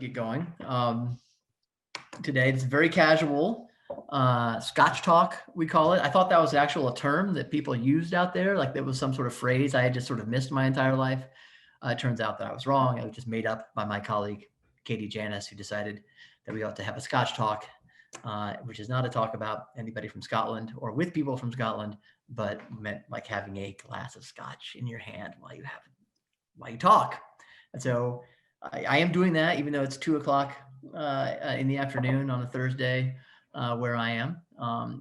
get going. Today it's very casual. Scotch talk, we call it. I thought that was actually a term that people used out there, like that was some sort of phrase I had just sort of missed my entire life. It turns out that I was wrong. It was just made up by my colleague, Katie Janis, who decided that we ought to have a Scotch talk, which is not a talk about anybody from Scotland or with people from Scotland, but meant like having a glass of Scotch in your hand while you talk. And so I am doing that, even though it's 2:00 in the afternoon on a Thursday where I am.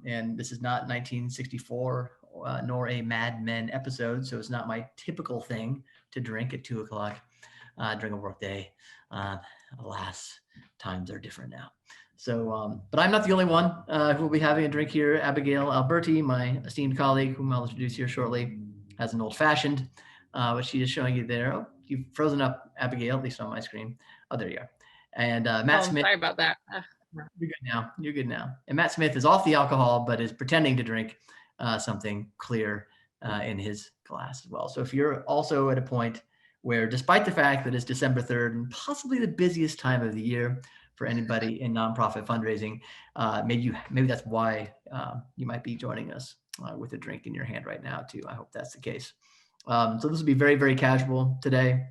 And this is not 1964 nor a Mad Men episode. So it's not my typical thing to drink at 2:00 during a work day. Alas, times are different now. So, but I'm not the only one who will be having a drink here. Abigail Alberti, my esteemed colleague, whom I'll introduce here shortly, has an old fashioned, which she is showing you there. Oh, you've frozen up, Abigail, at least on my screen. Oh, there you are. And Matt Smith. Sorry about that. You're good now. You're good now. And Matt Smith is off the alcohol, but is pretending to drink something clear in his glass as well. So if you're also at a point where, despite the fact that it's December 3rd and possibly the busiest time of the year for anybody in nonprofit fundraising, maybe that's why you might be joining us with a drink in your hand right now too. I hope that's the case. So this will be very, very casual today.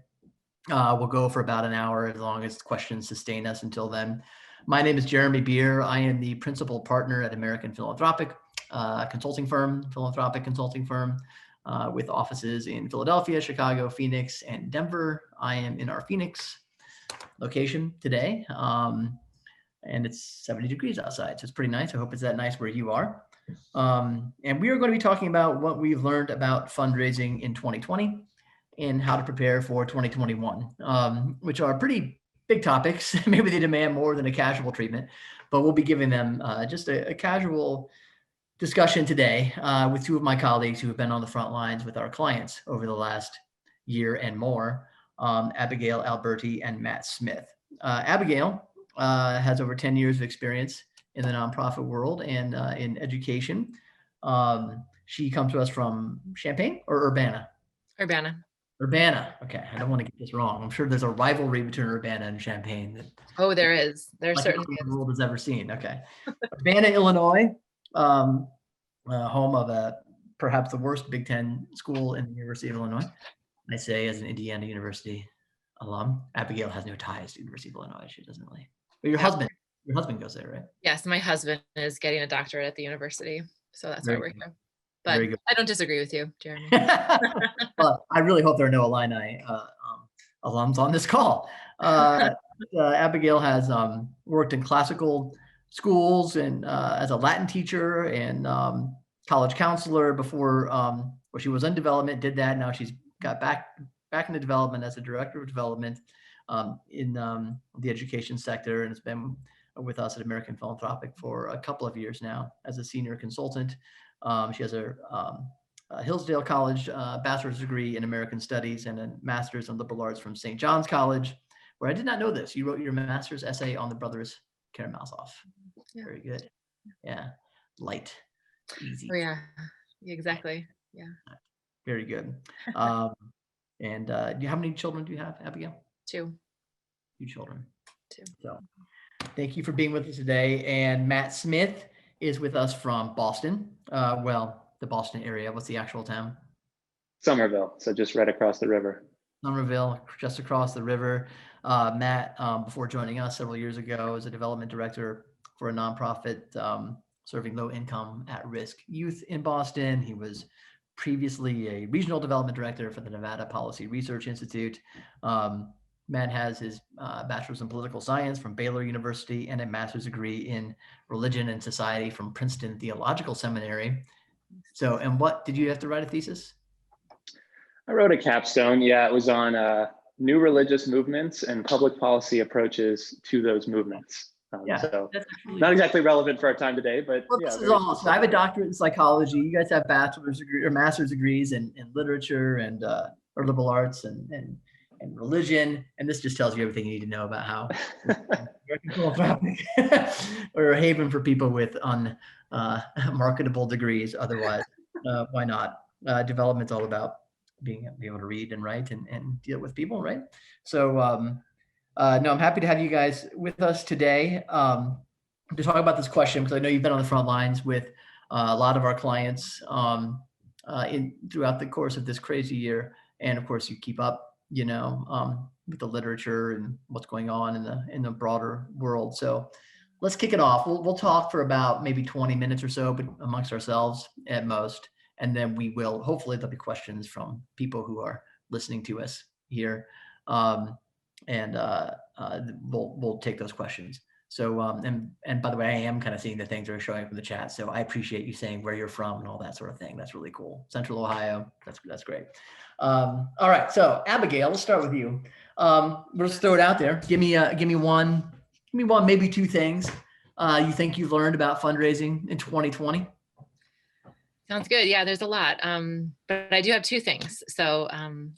We'll go for about an hour as long as questions sustain us until then. My name is Jeremy Beer. I am the principal partner at American Philanthropic, philanthropic consulting firm with offices in Philadelphia, Chicago, Phoenix, and Denver. I am in our Phoenix location today, and it's 70 degrees outside, so it's pretty nice. I hope it's that nice where you are. And we are going to be talking about what we've learned about fundraising in 2020 and how to prepare for 2021, which are pretty big topics. Maybe they demand more than a casual treatment, but we'll be giving them just a casual discussion today with two of my colleagues who have been on the front lines with our clients over the last year and more, Abigail Alberti and Matt Smith. Abigail has over 10 years of experience in the nonprofit world and in education. She comes to us from Champaign or Urbana? Urbana. Okay, I don't want to get this wrong. I'm sure there's a rivalry between Urbana and Champaign. Oh, there is. There like certainly the world has ever seen. Okay, Urbana, Illinois, home of perhaps the worst Big Ten school in the University of Illinois. I say as an Indiana University alum. Abigail has no ties to the University of Illinois. She doesn't really. But your husband goes there, right? Yes, my husband is getting a doctorate at the university, so that's why we're here. But I don't disagree with you, Jeremy. Well, I really hope there are no Illini alums on this call. Abigail has worked in classical schools and as a Latin teacher and college counselor before, where she was in development, did that. Now she's got back into development as a director of development in the education sector, and has been with us at American Philanthropic for a couple of years now as a senior consultant. She has a Hillsdale College bachelor's degree in American Studies and a master's in liberal arts from St. John's College, where I did not know this. You wrote your master's essay on the brothers Karamazov. Yeah. Very good. Yeah. Light. Easy. Oh, yeah. Exactly. Yeah. Very good. And how many children do you have, Abigail? 2. 2 children. 2. So thank you for being with us today. And Matt Smith is with us from Boston. The Boston area. What's the actual town? Somerville. So just right across the river. Somerville, just across the river. Matt, before joining us several years ago, was a development director for a nonprofit serving low-income, at-risk youth in Boston. He was previously a regional development director for the Nevada Policy Research Institute. Matt has his bachelor's in political science from Baylor University and a master's degree in religion and society from Princeton Theological Seminary. So, and what did you have to write a thesis? I wrote a capstone. Yeah, it was on new religious movements and public policy approaches to those movements. So not exactly relevant for our time today, but well, this is awesome. I have a doctorate in psychology. You guys have bachelor's degree or master's degrees in literature and or liberal arts and religion, and this just tells you everything you need to know about how we're a haven for people with unmarketable degrees. Otherwise, why not? Development's all about being able to read and write and deal with people, right? So No, I'm happy to have you guys with us today to talk about this question, because I know you've been on the front lines with a lot of our clients throughout the course of this crazy year. And of course, you keep up, with the literature and what's going on in the broader world. So let's kick it off. We'll talk for about maybe 20 minutes or so, but amongst ourselves at most. And then hopefully there'll be questions from people who are listening to us here. And we'll take those questions. So, and by the way, I am kind of seeing the things that are showing up in the chat. So I appreciate you saying where you're from and all that sort of thing. That's really cool. Central Ohio. That's great. All right. So Abigail, let's start with you. We'll just throw it out there. Give me one, maybe two things you think you've learned about fundraising in 2020. Sounds good. Yeah, there's a lot. But I do have two things. So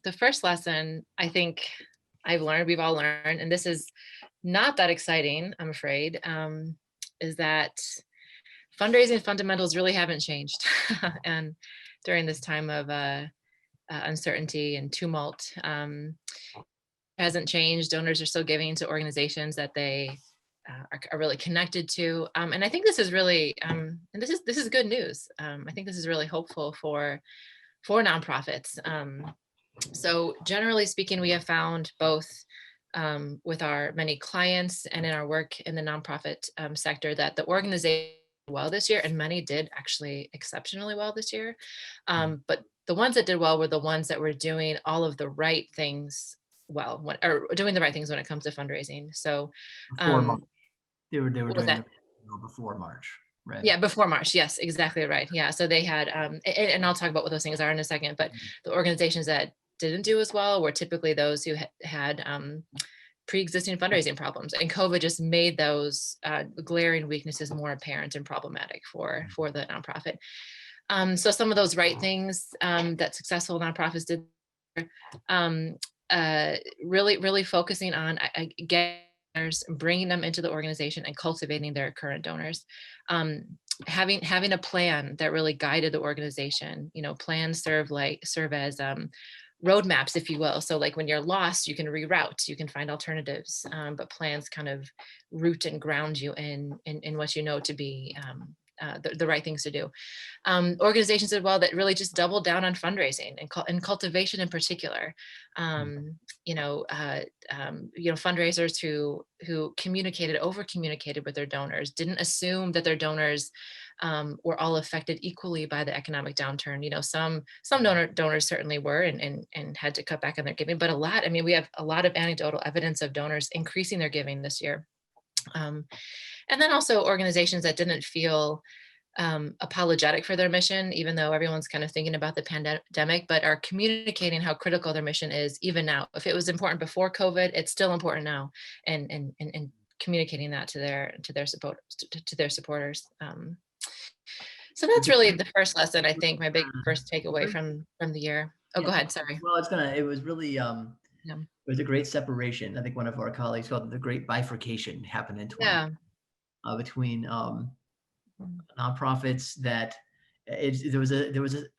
the first lesson I think we've all learned, and this is not that exciting, I'm afraid, is that fundraising fundamentals really haven't changed. And during this time of uncertainty and tumult, hasn't changed. Donors are still giving to organizations that they are really connected to. And I think this is really, and this is good news. I think this is really hopeful for nonprofits. So generally speaking, we have found both with our many clients and in our work in the nonprofit sector that the organization did well this year, and many did actually exceptionally well this year. But the ones that did well were the ones that were doing all of the right things well, or doing the right things when it comes to fundraising. So they were doing it before March. Right. Yeah, before March. Yes, exactly right. Yeah. So they had, and I'll talk about what those things are in a second, but the organizations that didn't do as well were typically those who had pre-existing fundraising problems, and COVID just made those glaring weaknesses more apparent and problematic for the nonprofit. So some of those right things that successful nonprofits did, really focusing on getting donors, bringing them into the organization and cultivating their current donors. Having a plan that really guided the organization. Plans serve as roadmaps, if you will. So like when you're lost, you can reroute, you can find alternatives, but plans kind of root and ground you in what you know to be the right things to do. Organizations as well that really just doubled down on fundraising and cultivation in particular. Fundraisers who over communicated with their donors, didn't assume that their donors were all affected equally by the economic downturn. Some donors certainly were and had to cut back on their giving, but we have a lot of anecdotal evidence of donors increasing their giving this year. And then also organizations that didn't feel apologetic for their mission, even though everyone's kind of thinking about the pandemic, but are communicating how critical their mission is even now. If it was important before COVID, it's still important now, and communicating that to their supporters. So that's really the first lesson, I think, my big first takeaway from the year. Oh, go ahead. Sorry. Well, it was really, it was a great separation. I think one of our colleagues called it the great bifurcation happened in 2020 between nonprofits that there was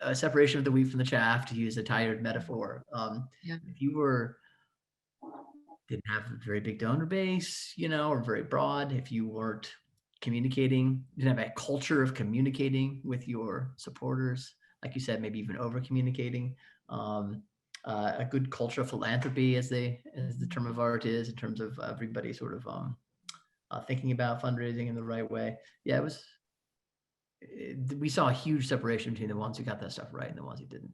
a separation of the wheat from the chaff, to use a tired metaphor. If you didn't have a very big donor base, or very broad, if you weren't communicating, you didn't have a culture of communicating with your supporters, like you said, maybe even over communicating, a good culture of philanthropy, as the term of art is, in terms of everybody sort of thinking about fundraising in the right way. Yeah, we saw a huge separation between the ones who got that stuff right and the ones who didn't.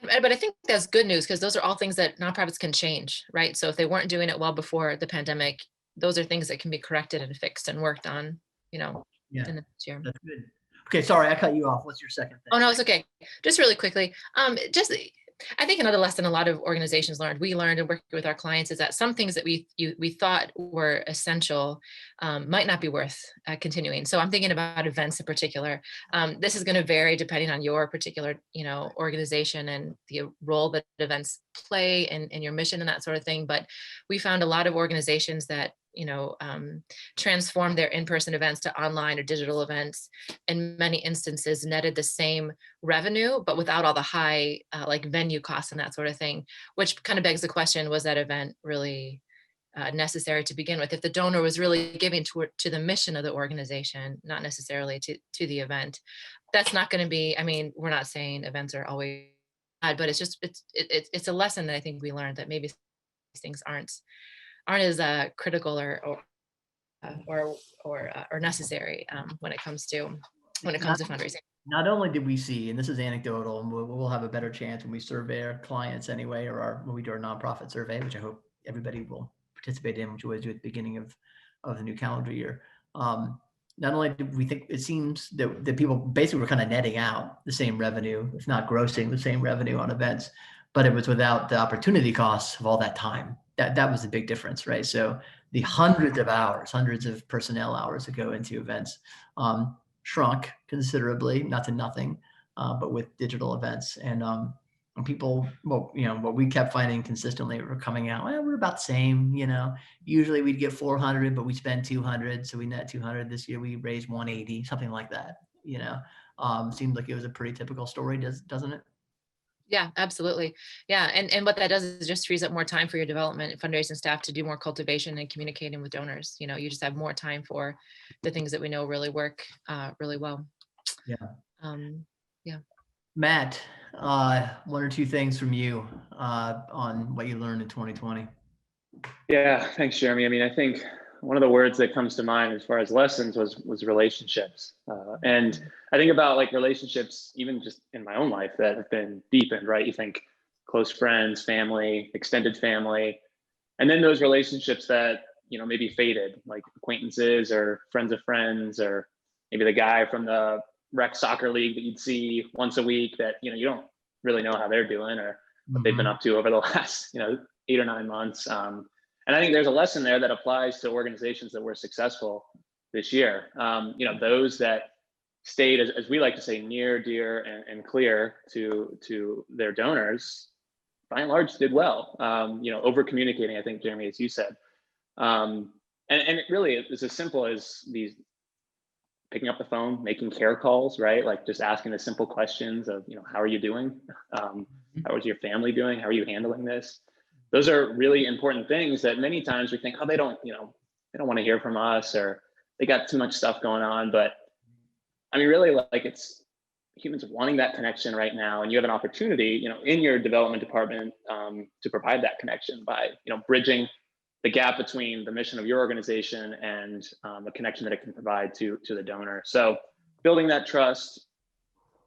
But I think that's good news, because those are all things that nonprofits can change, right? So if they weren't doing it well before the pandemic, those are things that can be corrected and fixed and worked on, in the next year. That's good. Okay, sorry, I cut you off. What's your second thing? Oh, no, it's okay. Just really quickly, I think another lesson a lot of organizations we learned and working with our clients, is that some things that we thought were essential might not be worth continuing. So I'm thinking about events in particular. This is going to vary depending on your particular, organization and the role that events play in your mission and that sort of thing. But we found a lot of organizations that transform their in-person events to online or digital events, in many instances netted the same revenue, but without all the high venue costs and that sort of thing, which kind of begs the question, was that event really necessary to begin with. If the donor was really giving to the mission of the organization, not necessarily to the event, that's not going to be, I mean, we're not saying events are always bad, but it's just, it's a lesson that I think we learned, that maybe these things aren't as critical or necessary when it comes to fundraising. Not only did we see, and this is anecdotal, and we'll have a better chance when we survey our clients anyway, or when we do our nonprofit survey, which I hope everybody will participate in, which we always do at the beginning of the new calendar year. Not only did we think, it seems that people basically were kind of netting out the same revenue, if not grossing the same revenue on events, but it was without the opportunity costs of all that time. That was the big difference, right? So the hundreds of hours, hundreds of personnel hours that go into events shrunk considerably, not to nothing, but with digital events. And people, well, what we kept finding consistently were coming out, well, we're about the same, usually we'd get 400, but we spend 200. So we net 200. This year we raised 180, something like that, seemed like it was a pretty typical story, doesn't it? Yeah, absolutely. Yeah. And what that does is just frees up more time for your development and fundraising staff to do more cultivation and communicating with donors. You just have more time for the things that we know really work really well. Yeah. Yeah. Matt, one or two things from you on what you learned in 2020. Yeah, thanks, Jeremy. I mean, I think one of the words that comes to mind as far as lessons was relationships. And I think about like relationships, even just in my own life, that have been deepened, right? You think close friends, family, extended family, and then those relationships that, maybe faded, like acquaintances or friends of friends, or maybe the guy from the rec soccer league that you'd see once a week that, you don't really know how they're doing or what they've been up to over the last, 8 or 9 months. And I think there's a lesson there that applies to organizations that were successful this year. Those that stayed, as we like to say, near, dear, and clear to their donors, by and large did well. Over communicating, I think, Jeremy, as you said. And it really is as simple as these picking up the phone, making care calls, right? Like just asking the simple questions of, how are you doing? How is your family doing? How are you handling this? Those are really important things that many times we think, oh, they don't want to hear from us, or they got too much stuff going on. But I mean, really, like, it's humans wanting that connection right now. And you have an opportunity, in your development department to provide that connection by, bridging the gap between the mission of your organization and the connection that it can provide to the donor. So building that trust,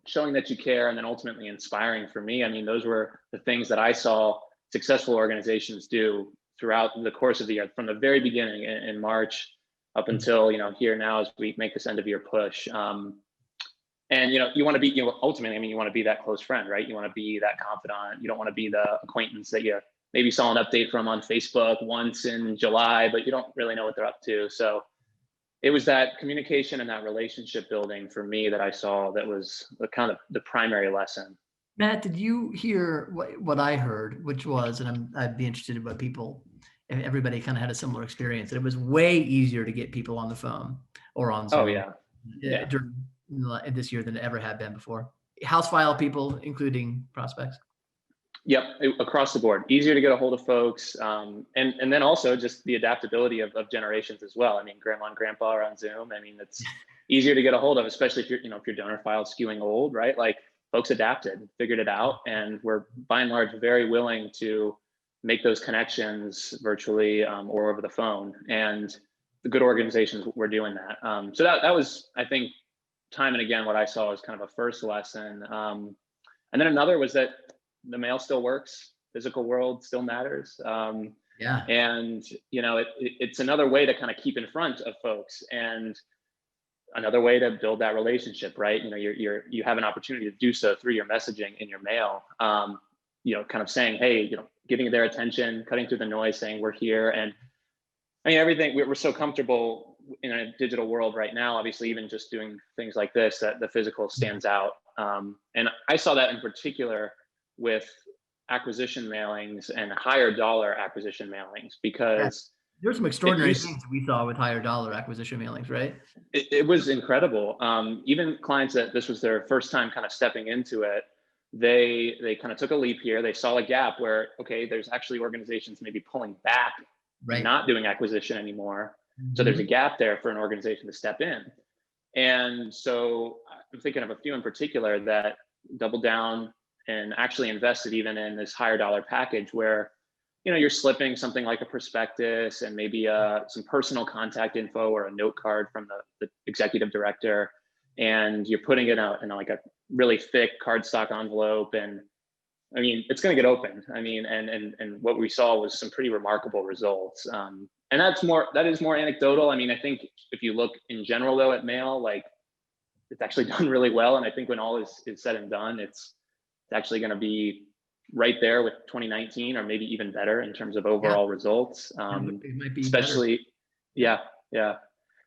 showing that you care, and then ultimately inspiring. For me, I mean, those were the things that I saw successful organizations do throughout the course of the year, from the very beginning in March up until, here now as we make this end of year push. And, you want to be, ultimately, I mean, you want to be that close friend, right? You want to be that confidant. You don't want to be the acquaintance that you maybe saw an update from on Facebook once in July, but you don't really know what they're up to. So it was that communication and that relationship building for me that I saw that was the primary lesson. Matt, did you hear what I heard, which was, and I'd be interested in what everybody kind of had a similar experience, that it was way easier to get people on the phone or on Zoom during this year than it ever had been before. House file people, including prospects. Yep, across the board, easier to get a hold of folks, and then also just the adaptability of generations as well. I mean, grandma and grandpa are on Zoom. I mean, it's easier to get a hold of, especially if your donor file is skewing old, right? Like, folks adapted, figured it out, and we're by and large very willing to make those connections virtually or over the phone. And the good organizations were doing that. So that was, I think, time and again, what I saw as kind of a first lesson. And then another was that the mail still works. Physical world still matters. And it's another way to kind of keep in front of folks, and another way to build that relationship, right? You have an opportunity to do so through your messaging in your mail, kind of saying, hey, giving their attention, cutting through the noise, saying we're here. And I mean, everything, we're so comfortable in a digital world right now, obviously, even just doing things like this, that the physical stands out. And I saw that in particular with acquisition mailings and higher dollar acquisition mailings, because there's some extraordinary things we saw with higher dollar acquisition mailings, right? It was incredible. Even clients that this was their first time kind of stepping into it, they kind of took a leap here. They saw a gap where, okay, there's actually organizations maybe pulling back Right. not doing acquisition anymore. So there's a gap there for an organization to step in. And so I'm thinking of a few in particular that doubled down and actually invested even in this higher dollar package where, you're slipping something like a prospectus and maybe some personal contact info or a note card from the executive director, and you're putting it out in like a really thick cardstock envelope. And I mean, it's going to get opened. I mean, and what we saw was some pretty remarkable results. And that is more anecdotal. I mean, I think if you look in general though at mail, like it's actually done really well. And I think when all is said and done, it's actually going to be right there with 2019 or maybe even better in terms of overall results. It might be especially, better. yeah.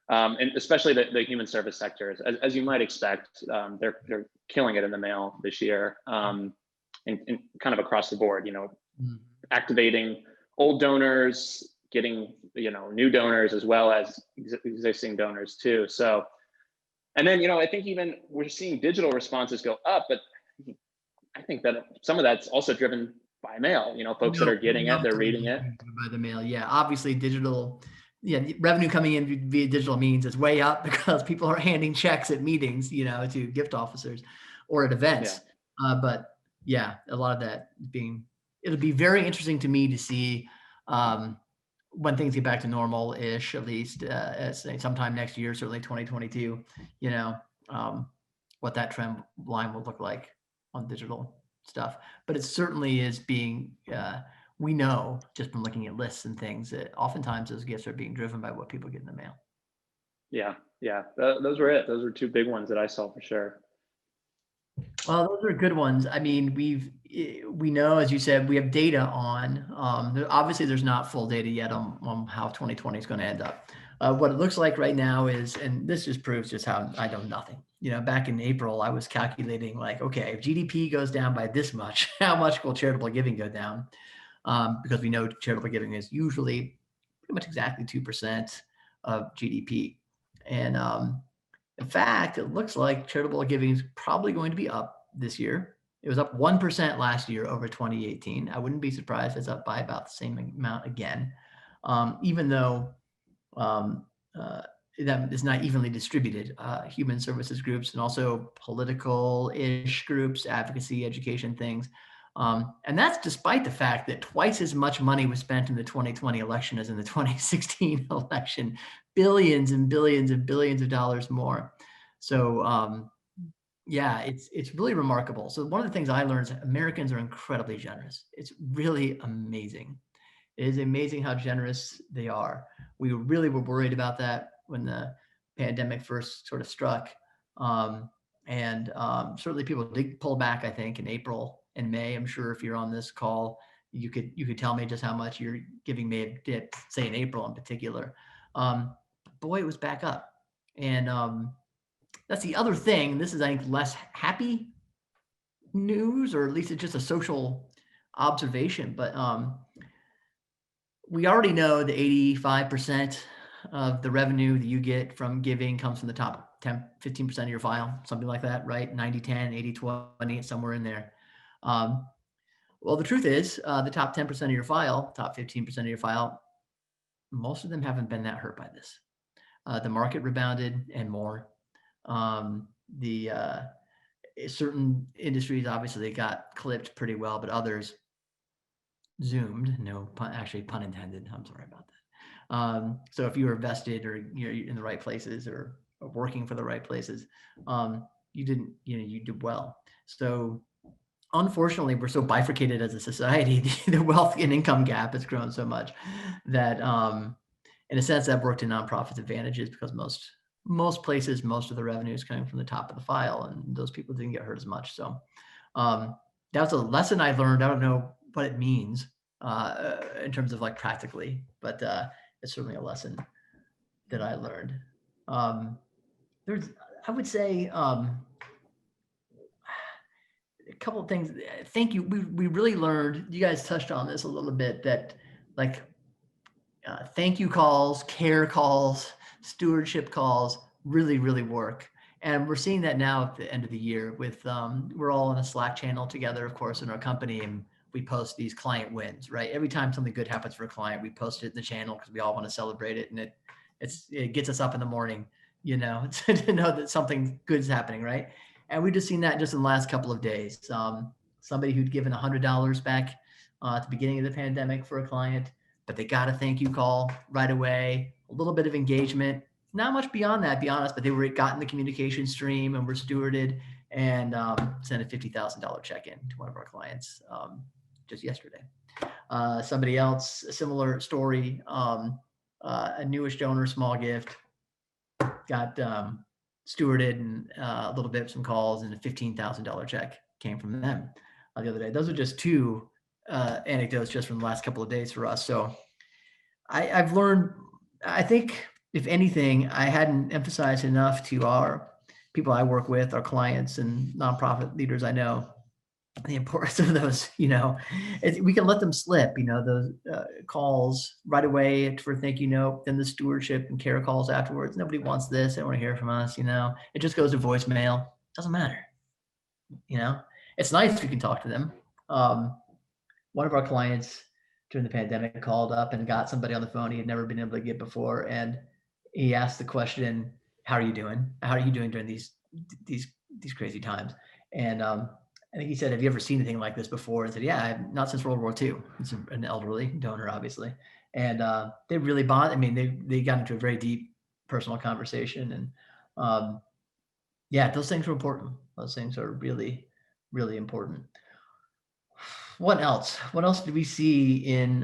And especially the human service sectors, as you might expect, they're killing it in the mail this year, and kind of across the board. Activating old donors, getting new donors as well as existing donors too. So, and then I think even we're seeing digital responses go up, but I think that some of that's also driven by mail. Folks that are getting it, they're reading it by the mail. Yeah, obviously digital. Yeah, the revenue coming in via digital means is way up because people are handing checks at meetings, to gift officers or at events. Yeah. But yeah, a lot of that it'll be very interesting to me to see when things get back to normal-ish, at least sometime next year, certainly 2022, what that trend line will look like on digital stuff. But it certainly is being, we know just from looking at lists and things that oftentimes those gifts are being driven by what people get in the mail. Yeah. Those were it. Those were two big ones that I saw for sure. Well, those are good ones. I mean, we know, as you said, we have data on, obviously there's not full data yet on how 2020 is going to end up. What it looks like right now is, and this just proves just how I know nothing. Back in April, I was calculating like, okay, if GDP goes down by this much, how much will charitable giving go down? Because we know charitable giving is usually pretty much exactly 2% of GDP. And in fact, it looks like charitable giving is probably going to be up this year. It was up 1% last year over 2018. I wouldn't be surprised if it's up by about the same amount again, even though that is not evenly distributed. Human services groups and also political-ish groups, advocacy, education things. And that's despite the fact that twice as much money was spent in the 2020 election as in the 2016 election, billions and billions and billions of dollars more. So yeah, it's really remarkable. So one of the things I learned is Americans are incredibly generous. It's really amazing. It is amazing how generous they are. We really were worried about that when the pandemic first sort of struck. And certainly people did pull back, I think, in April and May. I'm sure if you're on this call, you could tell me just how much your giving may have dipped, say in April in particular. Boy, it was back up. And that's the other thing. This is, I think, less happy news, or at least it's just a social observation. But we already know that 85% of the revenue that you get from giving comes from the top 10, 15% of your file, something like that, right? 90-10, 80-20, somewhere in there. Well, the truth is the top 10% of your file, top 15% of your file, most of them haven't been that hurt by this. The market rebounded and more. Certain industries, obviously, they got clipped pretty well, but others zoomed. No pun, actually pun intended. I'm sorry about that. So if you were vested or you're in the right places or working for the right places, you did well. So unfortunately, we're so bifurcated as a society. The wealth and income gap has grown so much that, in a sense, that worked to nonprofits' advantages because most places, most of the revenue is coming from the top of the file, and those people didn't get hurt as much. So that's a lesson I learned. I don't know what it means in terms of like practically, but it's certainly a lesson that I learned. I would say a couple of things. Thank you. We really learned, you guys touched on this a little bit, that like thank you calls, care calls, stewardship calls really, really work. And we're seeing that now at the end of the year with, we're all in a Slack channel together, of course, in our company, and we post these client wins, right? Every time something good happens for a client, we post it in the channel because we all want to celebrate it. And it gets us up in the morning, to know that something good is happening, right? And we just seen that just in the last couple of days. Somebody who'd given $100 back at the beginning of the pandemic for a client, but they got a thank you call right away, a little bit of engagement, not much beyond that, be honest, but they were got in the communication stream and were stewarded and sent a $50,000 check in to one of our clients just yesterday. Somebody else, a similar story, a newish donor, small gift, got stewarded and a little bit, some calls, and a $15,000 check came from them the other day. Those are just two anecdotes just from the last couple of days for us. So I've learned, I think, if anything, I hadn't emphasized enough to our people I work with, our clients and nonprofit leaders I know, the importance of those, we can let them slip, those calls right away for thank you note, then the stewardship and care calls afterwards. Nobody wants this. They don't want to hear from us, it just goes to voicemail. Doesn't matter. It's nice if you can talk to them. One of our clients during the pandemic called up and got somebody on the phone he had never been able to get before. And he asked the question, how are you doing? How are you doing during these crazy times? And I think he said, have you ever seen anything like this before? And said, yeah, not since World War II. It's an elderly donor, obviously. And they really bonded. I mean, they got into a very deep personal conversation. And yeah, those things are important. Those things are really, really important. What else? What else did we see in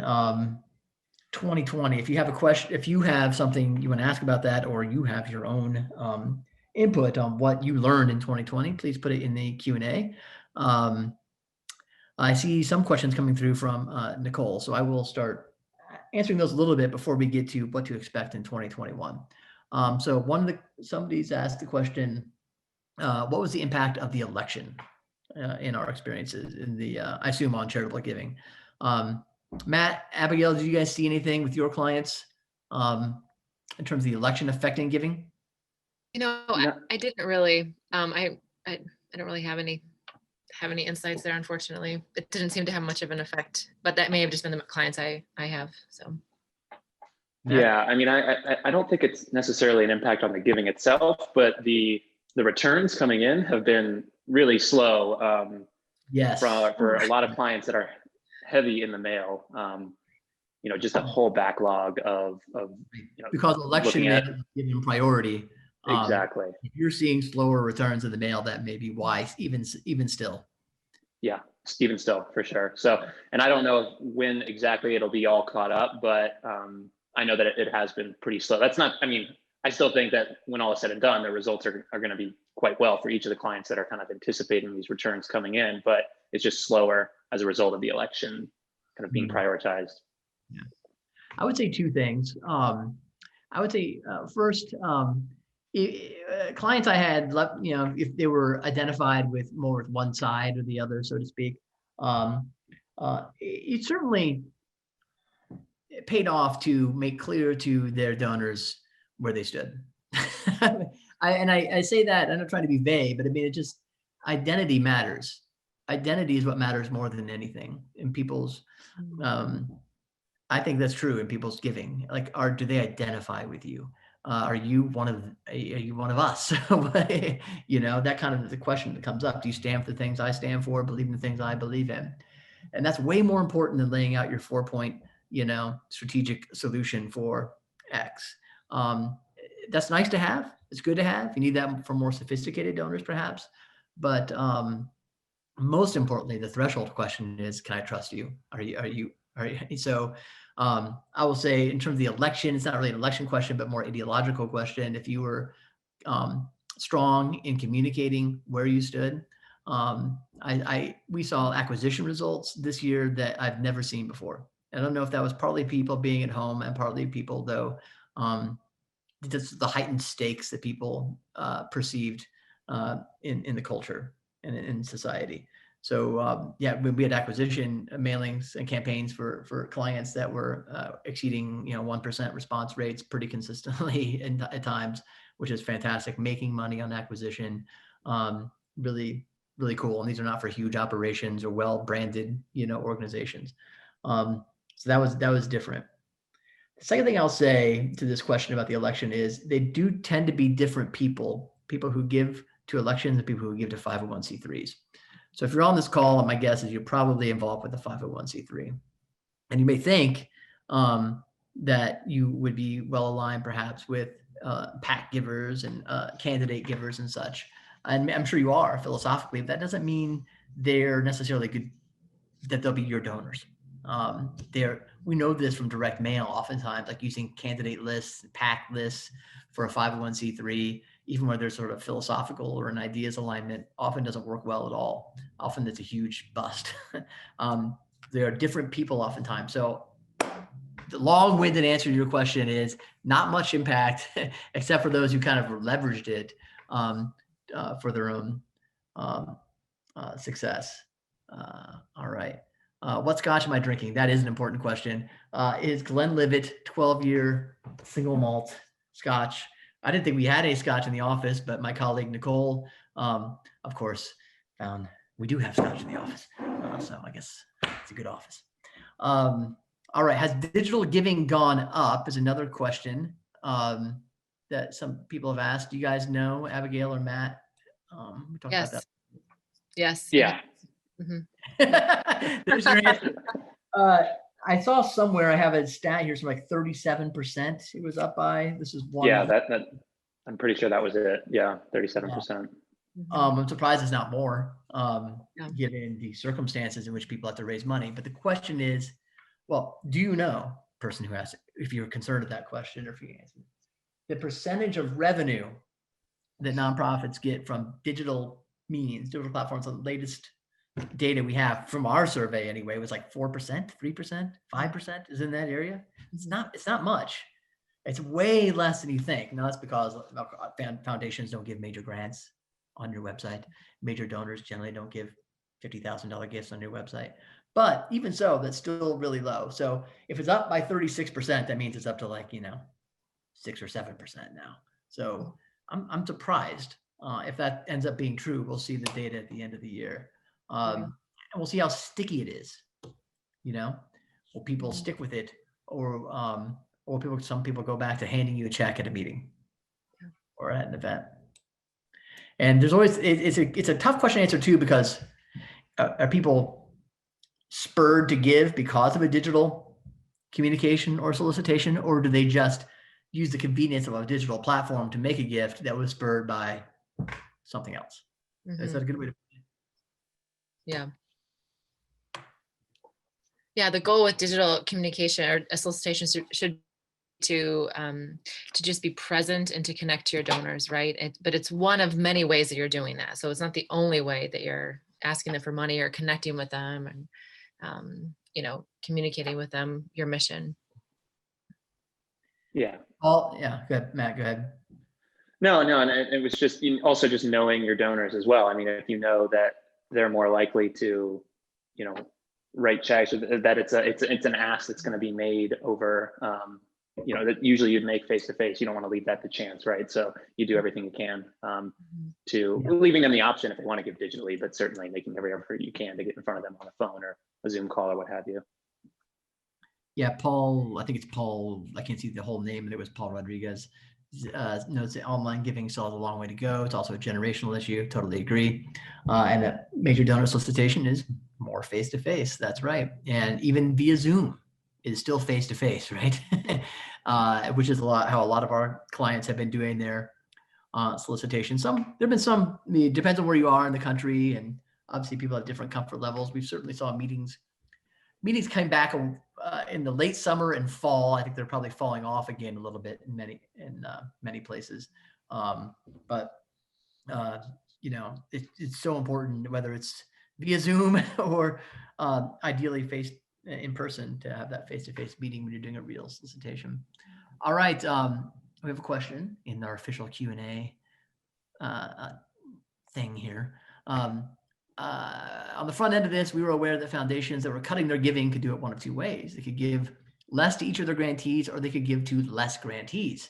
2020? If you have a question, if you have something you want to ask about that, or you have your own input on what you learned in 2020, please put it in the Q&A. I see some questions coming through from Nicole, so I will start answering those a little bit before we get to what to expect in 2021. So somebody's asked the question, what was the impact of the election in our experiences in the, I assume, on charitable giving? Matt, Abigail, did you guys see anything with your clients in terms of the election affecting giving? No. I didn't really. I don't really have any insights there. Unfortunately, it didn't seem to have much of an effect. But that may have just been the clients I have. So. Yeah, I mean, I don't think it's necessarily an impact on the giving itself, but the returns coming in have been really slow. Yes. For a lot of clients that are heavy in the mail, just a whole backlog of because election is given priority. Exactly. If you're seeing slower returns in the mail, that may be why, even still. Yeah, even still, for sure. So, and I don't know when exactly it'll be all caught up, but I know that it has been pretty slow. That's not, I mean, I still think that when all is said and done, the results are going to be quite well for each of the clients that are kind of anticipating these returns coming in, but it's just slower as a result of the election kind of being prioritized. Yeah. I would say two things. I would say first, clients I had, if they were identified with more with one side or the other, so to speak, it certainly paid off to make clear to their donors where they stood. I say that, I'm not trying to be vague, but I mean, it just, identity matters. Identity is what matters more than anything in people's, I think that's true in people's giving. Like, do they identify with you? Are you one of us? That kind of the question that comes up. Do you stand for the things I stand for, believe in the things I believe in? And that's way more important than laying out your 4-point, strategic solution for X. That's nice to have. It's good to have. You need that for more sophisticated donors, perhaps. But most importantly, the threshold question is, can I trust you? Are you? So I will say, in terms of the election, it's not really an election question, but more ideological question. If you were strong in communicating where you stood, we saw acquisition results this year that I've never seen before. I don't know if that was partly people being at home and partly people, though, just the heightened stakes that people perceived in the culture and in society. So we had acquisition mailings and campaigns for clients that were exceeding 1% response rates pretty consistently at times, which is fantastic. Making money on acquisition, really really cool. And these are not for huge operations or well-branded, organizations. So that was different. The second thing I'll say to this question about the election is they do tend to be different people who give to elections and people who give to 501c3s. So if you're on this call, my guess is you're probably involved with a 501c3. And you may think that you would be well aligned perhaps with PAC givers and candidate givers and such. And I'm sure you are philosophically, but that doesn't mean they're necessarily good, that they'll be your donors. We know this from direct mail oftentimes, like using candidate lists, PAC lists for a 501c3, even where there's sort of philosophical or an ideas alignment, often doesn't work well at all. Often it's a huge bust. There are different people oftentimes. So the long-winded answer to your question is not much impact, except for those who kind of leveraged it for their own success. All right. What scotch am I drinking? That is an important question. Is Glenlivet 12-year single malt scotch. I didn't think we had any scotch in the office, but my colleague Nicole, of course, found we do have scotch in the office. So I guess it's a good office. All right. Has digital giving gone up is another question that some people have asked. Do you guys know, Abigail or Matt? We talked about that. Yes. Yeah. Mm-hmm. There's your answer. I saw somewhere, I have a stat here, some like 37% it was up by. This is one. Yeah, that I'm pretty sure that was it. Yeah, 37%. I'm surprised it's not more, given the circumstances in which people have to raise money. But the question is, well, do you know, person who asked, if you're concerned with that question or if you answer, the percentage of revenue that nonprofits get from digital means, digital platforms, the latest data we have from our survey anyway was like 4%, 3%, 5% is in that area. It's not much. It's way less than you think. Now that's because foundations don't give major grants on your website. Major donors generally don't give $50,000 gifts on your website. But even so, that's still really low. So if it's up by 36%, that means it's up to like, 6 or 7% now. So I'm surprised if that ends up being true. We'll see the data at the end of the year. And we'll see how sticky it is. Will people stick with it, or some people go back to handing you a check at a meeting or at an event. And there's always it's a tough question to answer too, because are people spurred to give because of a digital communication or solicitation, or do they just use the convenience of a digital platform to make a gift that was spurred by something else? Is that a good way to? Yeah, the goal with digital communication or a solicitation should to just be present and to connect to your donors, right? But it's one of many ways that you're doing that. So it's not the only way that you're asking them for money or connecting with them and communicating with them your mission. Yeah. Oh, yeah. Go ahead, Matt. Go ahead. No, and it was just also just knowing your donors as well. I mean, if you know that they're more likely to, write checks, or that it's an ask that's going to be made over, that usually you'd make face to face. You don't want to leave that to chance, right? So you do everything you can to leaving them the option if they want to give digitally, but certainly making every effort you can to get in front of them on a phone or a Zoom call or what have you. Yeah, Paul, I think it's Paul, I can't see the whole name, but it was Paul Rodriguez. Notes that online giving still has a long way to go. It's also a generational issue. Totally agree. And that major donor solicitation is more face-to-face. That's right. And even via Zoom is still face-to-face, right? Which is how a lot of our clients have been doing their solicitation. There've been some, it depends on where you are in the country, and obviously people have different comfort levels. We've certainly saw meetings came back in the late summer and fall. I think they're probably falling off again a little bit in many places. But it's so important, whether it's via Zoom or ideally in person, to have that face-to-face meeting when you're doing a real solicitation. All right, we have a question in our official Q&A thing here. On the front end of this, we were aware that foundations that were cutting their giving could do it one of two ways. They could give less to each of their grantees, or they could give to less grantees.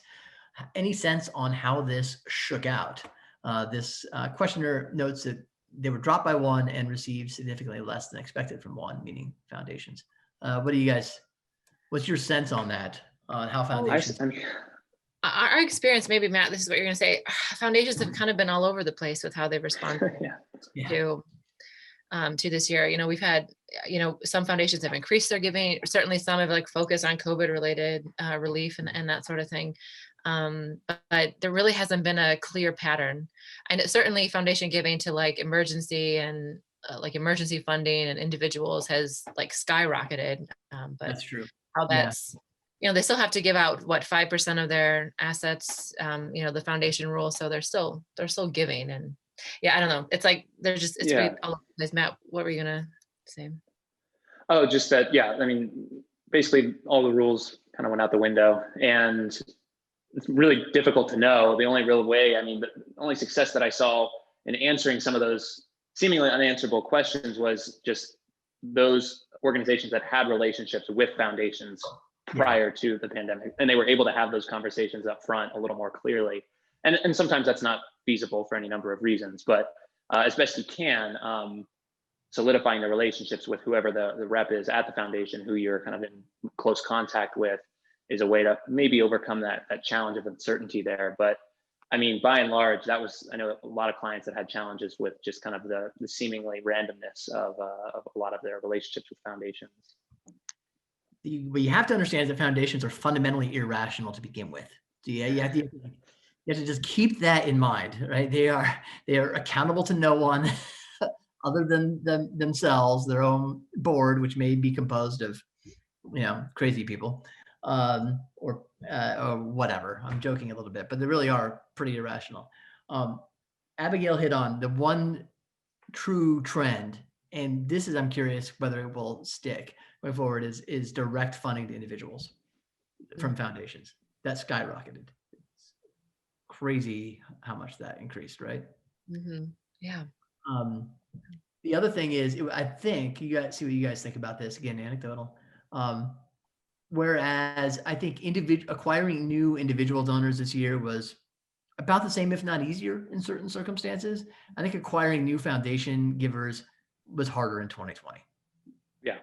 Any sense on how this shook out? This questioner notes that they were dropped by one and received significantly less than expected from one, meaning foundations. What do you guys, what's your sense on that? How foundations? I mean, Our experience, maybe Matt, this is what you're going to say. Foundations have kind of been all over the place with how they've responded Yeah. to this year. You know, we've had, you know, some foundations have increased their giving. Certainly some have like focused on COVID related relief and that sort of thing. But there really hasn't been a clear pattern. And certainly foundation giving to like emergency and like emergency funding and individuals has like skyrocketed. But That's true. how that's, you know, they still have to give out what 5% of their assets, you know, the foundation rule. So they're still giving. And yeah, I don't know. It's like, they're just, it's pretty all over the place. Matt, what were you gonna say? Oh, just that, yeah, I mean, basically all the rules kind of went out the window, and it's really difficult to know. The only real way, I mean, the only success that I saw in answering some of those seemingly unanswerable questions was just those organizations that had relationships with foundations prior to the pandemic, and they were able to have those conversations up front a little more clearly. And sometimes that's not feasible for any number of reasons, but as best you can, solidifying the relationships with whoever the rep is at the foundation, who you're kind of in close contact with, is a way to maybe overcome that challenge of uncertainty there. But I mean, by and large, that was, I know a lot of clients that had challenges with just kind of the seemingly randomness of a lot of their relationships with foundations. What you have to understand is that foundations are fundamentally irrational to begin with. So yeah, you have to just keep that in mind, right? They are accountable to no one other than themselves, their own board, which may be composed of, you know, crazy people, or whatever. I'm joking a little bit, but they really are pretty irrational. Abigail hit on the one true trend, and this is, I'm curious whether it will stick going forward, is direct funding to individuals from foundations. That skyrocketed. It's crazy how much that increased, right? Mm-hmm. Yeah. The other thing is, I think you guys see what you guys think about this. Again, anecdotal. Whereas I think acquiring new individual donors this year was about the same, if not easier, in certain circumstances. I think acquiring new foundation givers was harder in 2020. Yeah,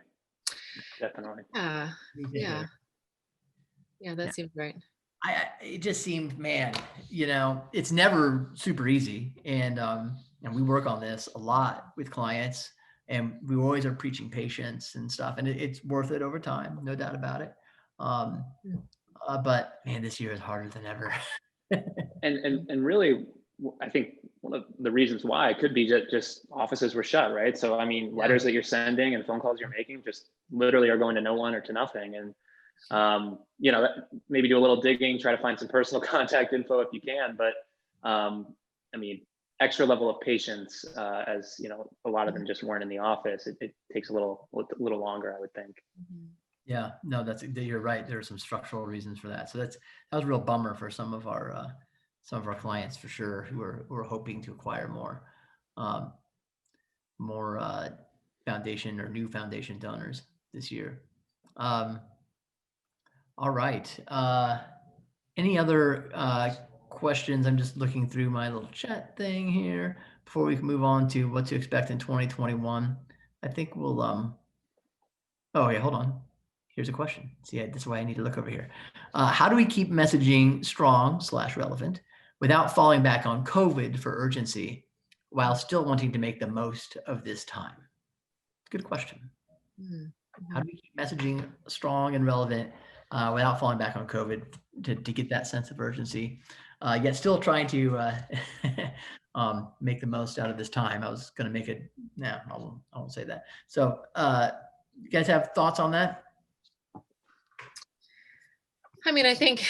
definitely. Yeah, that seems right. It just seemed, man, you know, it's never super easy, and we work on this a lot with clients, and we always are preaching patience and stuff, and it's worth it over time, no doubt about it. But man, this year is harder than ever. and really, I think one of the reasons why it could be just offices were shut, right? So I mean, letters that you're sending and phone calls you're making just literally are going to no one or to nothing. And you know, maybe do a little digging, try to find some personal contact info if you can. But I mean, extra level of patience, as you know, a lot of them just weren't in the office. It takes a little longer, I would think. Yeah, no, you're right. There are some structural reasons for that. So that was a real bummer for some of our clients, for sure, who are hoping to acquire more foundation or new foundation donors this year. All right. Any other questions? I'm just looking through my little chat thing here before we can move on to what to expect in 2021. I think we'll oh yeah, hold on. Here's a question. See, that's why I need to look over here. How do we keep messaging strong / relevant without falling back on COVID for urgency while still wanting to make the most of this time? Good question. Mm-hmm. How do we keep messaging strong and relevant without falling back on COVID to get that sense of urgency, yet still trying to make the most out of this time? I was going to make it. No, I won't say that. So you guys have thoughts on that? I mean, I think,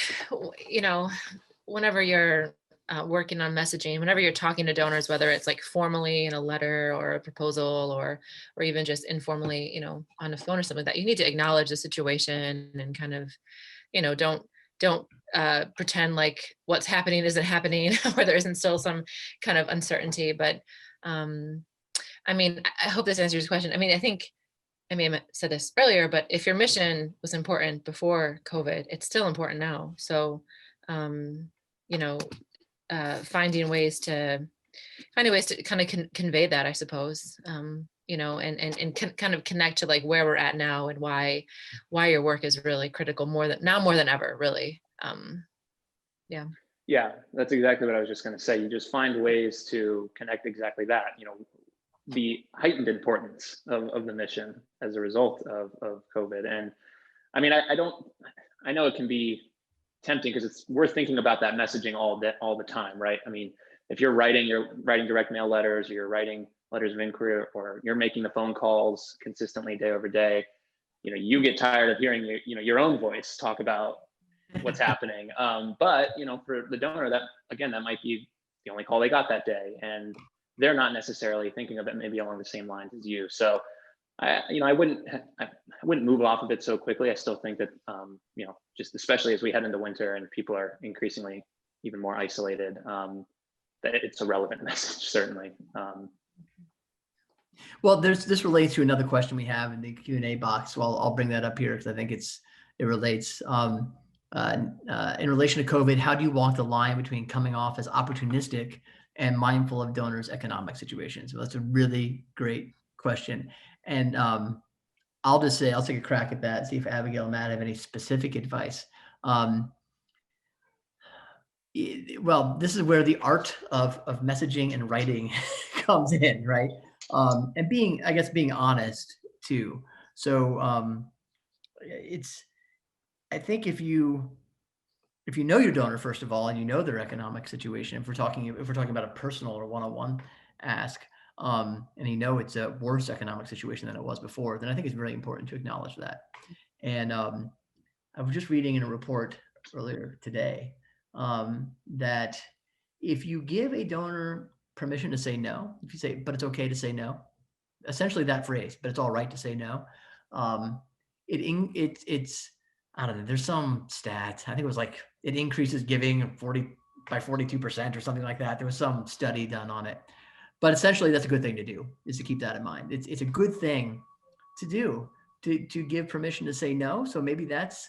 you know, whenever you're working on messaging, whenever you're talking to donors, whether it's like formally in a letter or a proposal or even just informally, you know, on a phone or something like that, you need to acknowledge the situation and kind of, you know, don't pretend like what's happening isn't happening or there isn't still some kind of uncertainty. But I mean, I hope this answers your question. I mean, I said this earlier, but if your mission was important before COVID, it's still important now. So, you know, finding ways to finding ways to kind of convey that, I suppose, you know, and kind of connect to like where we're at now and why your work is really critical more than ever, really. Yeah. Yeah, that's exactly what I was just going to say. You just find ways to connect exactly that, you know, the heightened importance of the mission as a result of COVID. And I mean, I know it can be tempting because it's worth thinking about that messaging all the time, right? I mean, if you're writing direct mail letters, or you're writing letters of inquiry, or you're making the phone calls consistently day over day, you know, you get tired of hearing your own voice talk about what's happening. But you know, for the donor, that might be the only call they got that day, and they're not necessarily thinking of it maybe along the same lines as you. So I wouldn't move off of it so quickly. I still think that you know, just especially as we head into winter and people are increasingly even more isolated, that it's a relevant message, certainly. Well, this relates to another question we have in the Q&A box. So I'll bring that up here because I think it relates. In relation to COVID, how do you walk the line between coming off as opportunistic and mindful of donors' economic situations? Well, that's a really great question. And I'll take a crack at that, see if Abigail and Matt have any specific advice. Well, this is where the art of messaging and writing comes in, right? And being honest too. So I think if you know your donor, first of all, and you know their economic situation, if we're talking about a personal or one-on-one ask, and you know it's a worse economic situation than it was before, then I think it's really important to acknowledge that. And I was just reading in a report earlier today that if you give a donor permission to say no, if you say, but it's okay to say no, essentially that phrase, but it's all right to say no, it's I don't know, there's some stat, I think it was like it increases giving by 42% or something like that. There was some study done on it. But essentially that's a good thing to do, is to keep that in mind. It's a good thing to do, to give permission to say no. So maybe that's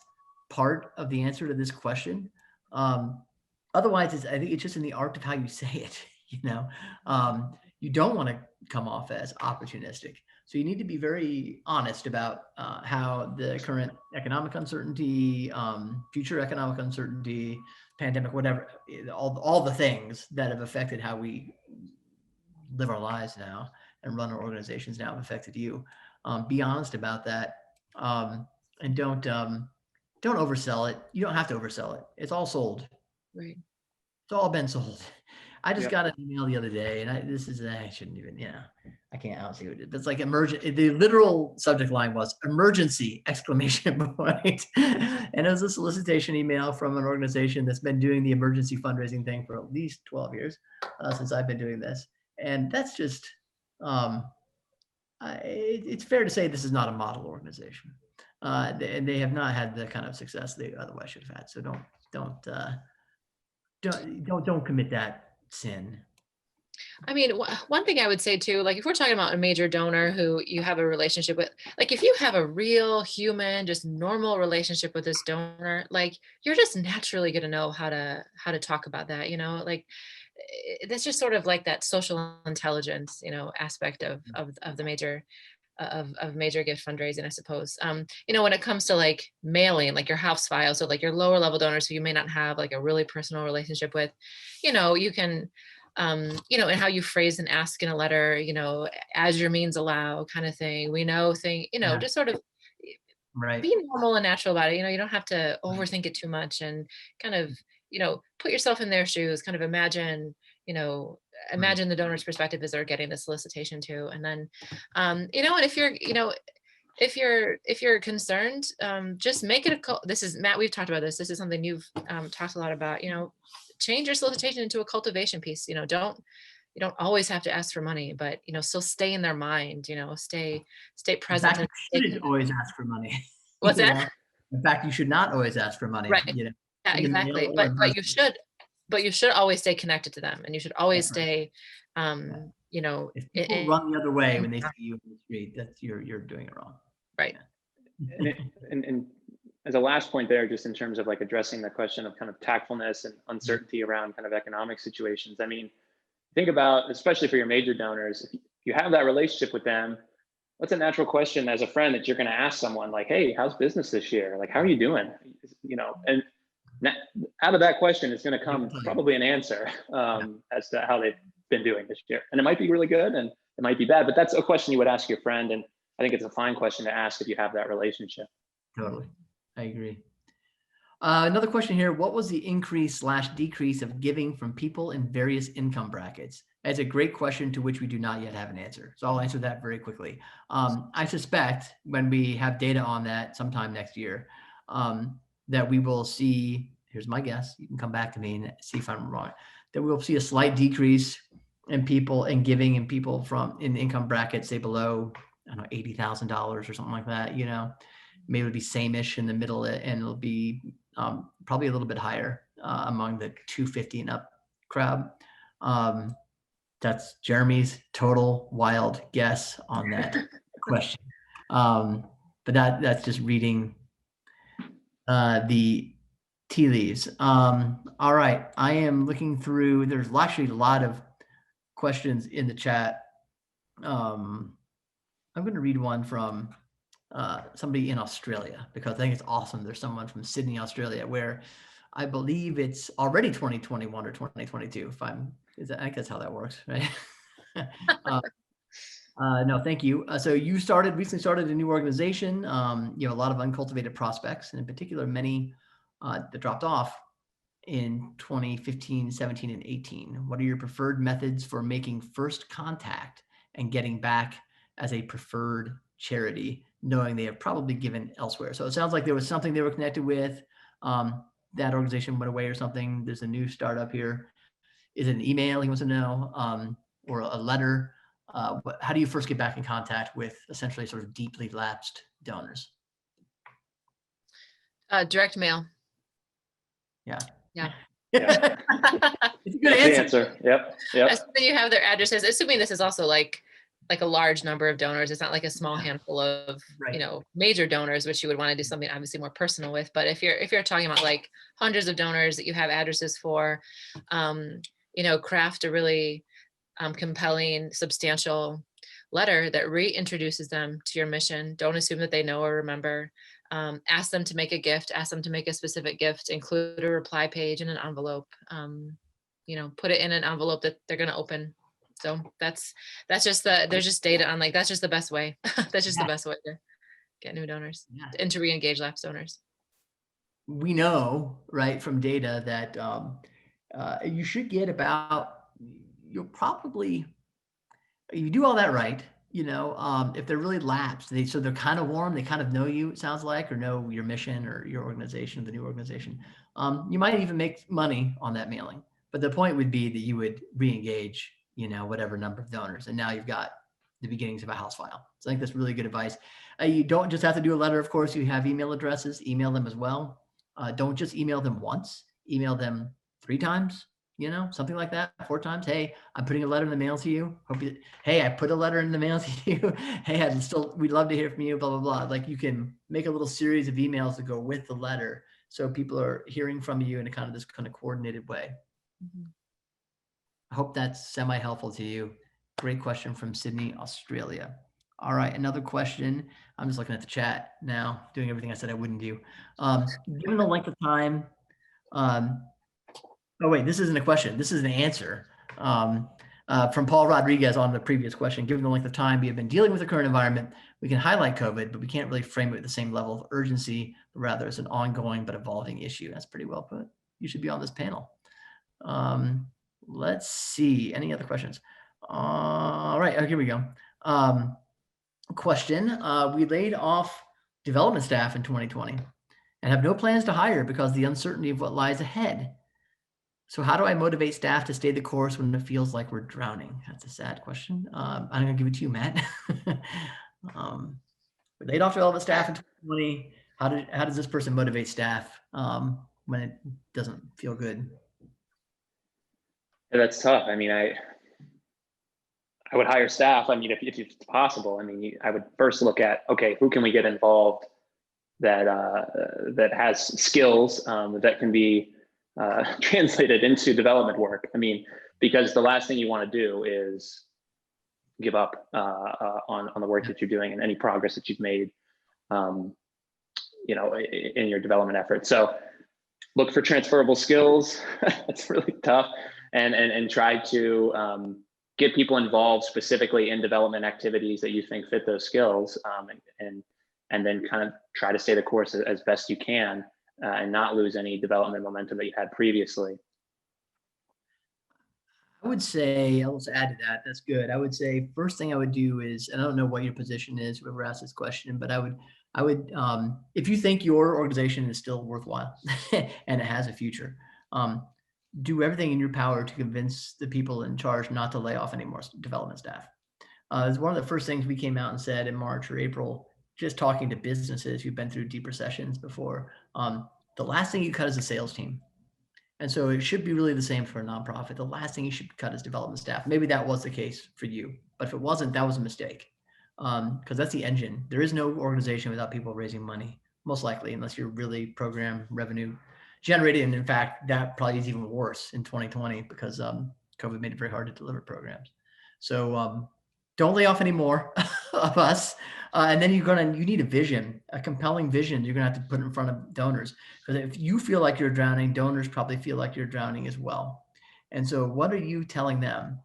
part of the answer to this question. Otherwise, I think it's just in the art of how you say it, you know. You don't want to come off as opportunistic. So you need to be very honest about how the current economic uncertainty, future economic uncertainty, pandemic, whatever, all the things that have affected how we live our lives now and run our organizations now have affected you. Be honest about that, and don't oversell it. You don't have to oversell it. It's all sold. Right. It's all been sold. I just got an email the other day, and I shouldn't even, I can't, I don't see what it is. It's like emergent. The literal subject line was emergency ! And it was a solicitation email from an organization that's been doing the emergency fundraising thing for at least 12 years since I've been doing this. And that's just, it's fair to say this is not a model organization. And they have not had the kind of success they otherwise should have had. So don't commit that sin. I mean, one thing I would say too, like if we're talking about a major donor who you have a relationship with, like if you have a real human, just normal relationship with this donor, like you're just naturally going to know how to talk about that, like that's just sort of like that social intelligence, aspect of the major of major gift fundraising, I suppose. When it comes to like mailing, like your house file, so like your lower level donors who you may not have like a really personal relationship with, you can, and how you phrase and ask in a letter, as your means allow kind of thing. Just sort of right. Be normal and natural about it. You don't have to overthink it too much and kind of, put yourself in their shoes, kind of imagine the donor's perspective as they're getting the solicitation too. And then, and if you're concerned, just make it this is Matt, we've talked about this. This is something you've talked a lot about, change your solicitation into a cultivation piece. You don't always have to ask for money, but, still stay in their mind, stay present. In fact, you shouldn't always ask for money. What's that? In fact, you should not always ask for money. Right. Yeah, exactly. But you should always stay connected to them, and you should always stay, if people run the other way when they see you in the street, that's you're doing it wrong. Right. Yeah. And as a last point there, just in terms of like addressing the question of kind of tactfulness and uncertainty around kind of economic situations, I mean, think about, especially for your major donors, if you have that relationship with them, what's a natural question as a friend that you're going to ask someone like, hey, how's business this year? Like, how are you doing? And out of that question is going to come probably an answer as to how they've been doing this year. And it might be really good and it might be bad, but that's a question you would ask your friend. And I think it's a fine question to ask if you have that relationship. Totally. I agree. Another question here. What was the increase/decrease of giving from people in various income brackets? That's a great question to which we do not yet have an answer. So I'll answer that very quickly. I suspect when we have data on that sometime next year, that we will see, here's my guess, you can come back to me and see if I'm wrong, that we'll see a slight decrease in people and giving in people in income brackets, say below, I don't know, $80,000 or something like that, maybe it'll be same-ish in the middle, and it'll be probably a little bit higher among the 250 and up crowd. That's Jeremy's total wild guess on that question. But that's just reading the tea leaves. All right, I am looking through, there's actually a lot of questions in the chat. I'm going to read one from somebody in Australia, because I think it's awesome. There's someone from Sydney, Australia, where I believe it's already 2021 or 2022. I think that's how that works, right? No, thank you. So you recently started a new organization, a lot of uncultivated prospects, and in particular, many that dropped off in 2015, 17, and 18. What are your preferred methods for making first contact and getting back as a preferred charity, knowing they have probably given elsewhere? So it sounds like there was something they were connected with. That organization went away or something. There's a new startup here. Is it an email he wants to know, or a letter? How do you first get back in contact with essentially sort of deeply lapsed donors? Direct mail. Yeah. Yeah. Yeah. It's a good answer. Yep. Assuming you have their addresses, assuming this is also like a large number of donors. It's not like a small handful of, right, major donors, which you would want to do something obviously more personal with. But if you're talking about like hundreds of donors that you have addresses for, craft a really compelling, substantial letter that reintroduces them to your mission. Don't assume that they know or remember. Ask them to make a gift, ask them to make a specific gift, include a reply page in an envelope, put it in an envelope that they're going to open. So that's just there's just data on that's just the best way. That's just the best way to get new donors and to re-engage lapsed donors. We know, right, from data that you should get you'll probably, you do all that right, if they're really lapsed, so they're kind of warm, they kind of know you, it sounds like, or know your mission or your organization, the new organization. You might even make money on that mailing, but the point would be that you would re-engage, whatever number of donors, and now you've got the beginnings of a house file. So I think that's really good advice. You don't just have to do a letter, of course. You have email addresses, email them as well. Don't just email them once, email them 3 times, something like that, 4 times. Hey, I'm putting a letter in the mail to you. Hey, I put a letter in the mail to you. Hey, we'd love to hear from you, blah, blah, blah. Like, you can make a little series of emails to go with the letter, so people are hearing from you in this kind of coordinated way. Mm-hmm. I hope that's semi-helpful to you. Great question from Sydney, Australia. All right, another question. I'm just looking at the chat now, doing everything I said I wouldn't do. Given the length of time, oh wait, this isn't a question. This is an answer from Paul Rodriguez on the previous question. Given the length of time we have been dealing with the current environment, we can highlight COVID, but we can't really frame it with the same level of urgency, but rather as an ongoing but evolving issue. That's pretty well put. You should be on this panel. Let's see, any other questions? All right, here we go. Question, we laid off development staff in 2020 and have no plans to hire because of the uncertainty of what lies ahead. So how do I motivate staff to stay the course when it feels like we're drowning? That's a sad question. I'm gonna give it to you, Matt. We laid off development staff in 2020. How does this person motivate staff when it doesn't feel good? Yeah, that's tough. I mean, I would hire staff. I mean, if it's possible. I mean, I would first look at, okay, who can we get involved that has skills that can be translated into development work. I mean, because the last thing you want to do is give up on the work that you're doing and any progress that you've made, in your development efforts. So look for transferable skills. That's really tough, and try to get people involved specifically in development activities that you think fit those skills, and then kind of try to stay the course as best you can, and not lose any development momentum that you had previously. I would say, I'll just add to that. That's good. I would say first thing I would do is, and I don't know what your position is, whoever asked this question, but I would, if you think your organization is still worthwhile and it has a future, do everything in your power to convince the people in charge not to lay off any more development staff. It's one of the first things we came out and said in March or April, just talking to businesses who've been through deep recessions before. The last thing you cut is a sales team. And so it should be really the same for a nonprofit. The last thing you should cut is development staff. Maybe that was the case for you, but if it wasn't, that was a mistake. Because that's the engine. There is no organization without people raising money, most likely, unless you're really program revenue generated. And in fact, that probably is even worse in 2020 because COVID made it very hard to deliver programs. So don't lay off any more of us. And then you need a vision, a compelling vision you're gonna have to put in front of donors. Because if you feel like you're drowning, donors probably feel like you're drowning as well. And so what are you telling them